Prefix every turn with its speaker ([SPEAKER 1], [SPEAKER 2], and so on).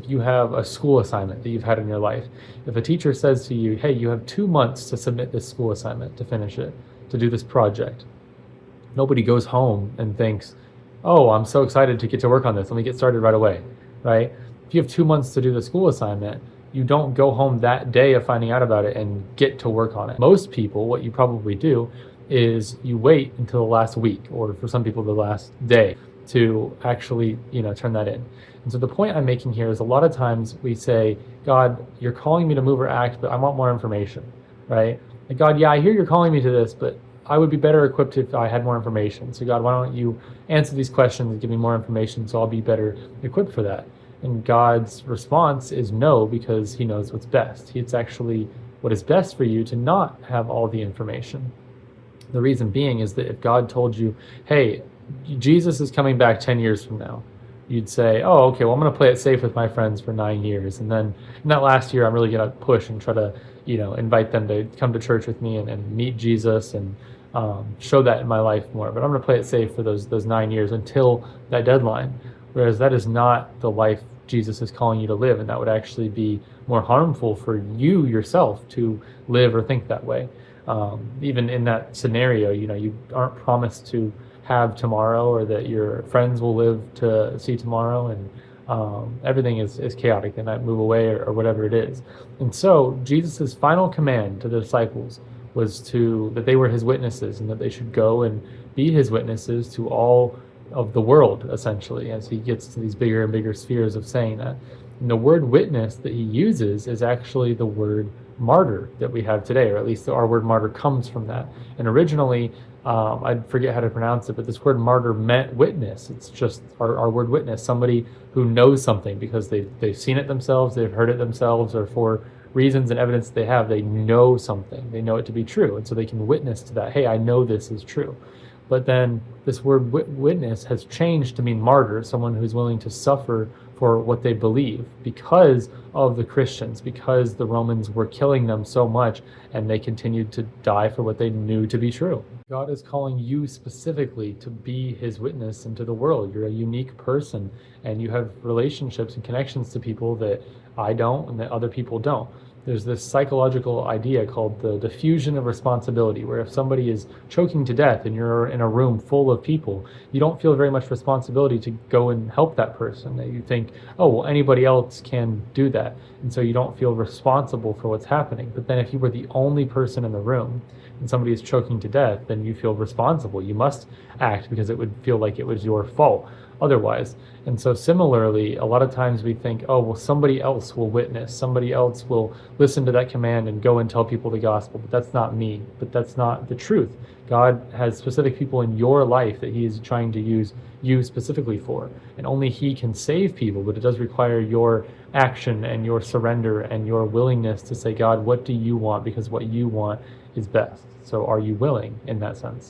[SPEAKER 1] if you have a school assignment that you've had in your life, if a teacher says to you, hey, you have 2 months to submit this school assignment, to finish it, to do this project, nobody goes home and thinks, oh, I'm so excited to get to work on this. Let me get started right away, right? If you have 2 months to do the school assignment, you don't go home that day of finding out about it and get to work on it. Most people, what you probably do is you wait until the last week, or for some people, the last day, to actually, turn that in. And so the point I'm making here is a lot of times we say, God, you're calling me to move or act, but I want more information, right? Like, God, yeah, I hear you're calling me to this, but I would be better equipped if I had more information. So God, why don't you answer these questions and give me more information so I'll be better equipped for that? And God's response is no, because he knows what's best. It's actually what is best for you to not have all the information. The reason being is that if God told you, hey, Jesus is coming back 10 years from now, you'd say, oh, okay, well, I'm going to play it safe with my friends for 9 years. And then in that last year, I'm really going to push and try to, invite them to come to church with me and meet Jesus and show that in my life more. But I'm going to play it safe for those 9 years until that deadline. Whereas that is not the life Jesus is calling you to live. And that would actually be more harmful for you yourself to live or think that way. Even in that scenario, you aren't promised to have tomorrow, or that your friends will live to see tomorrow, and everything is chaotic. They might move away, or whatever it is. And so Jesus's final command to the disciples was that they were his witnesses, and that they should go and be his witnesses to all of the world, essentially, as he gets to these bigger and bigger spheres of saying that. And the word witness that he uses is actually the word martyr that we have today, or at least our word martyr comes from that. And originally, I forget how to pronounce it, but this word martyr meant witness. It's just our word witness, somebody who knows something because they've seen it themselves, they've heard it themselves, or for reasons and evidence they have, they know something. They know it to be true, and so they can witness to that. Hey, I know this is true. But then this word witness has changed to mean martyr, someone who's willing to suffer for what they believe because of the Christians, because the Romans were killing them so much and they continued to die for what they knew to be true. God is calling you specifically to be his witness into the world. You're a unique person, and you have relationships and connections to people that I don't and that other people don't. There's this psychological idea called the diffusion of responsibility, where if somebody is choking to death and you're in a room full of people, you don't feel very much responsibility to go and help that person. That you think, oh, well, anybody else can do that. And so you don't feel responsible for what's happening. But then if you were the only person in the room and somebody is choking to death, then you feel responsible. You must act because it would feel like it was your fault otherwise. And so similarly, a lot of times we think, oh, well, somebody else will witness, somebody else will listen to that command and go and tell people the gospel, but that's not me. But that's not the truth. God has specific people in your life that he is trying to use you specifically for, and only he can save people, but it does require your action and your surrender and your willingness to say, God, what do you want? Because what you want is best. So are you willing in that sense?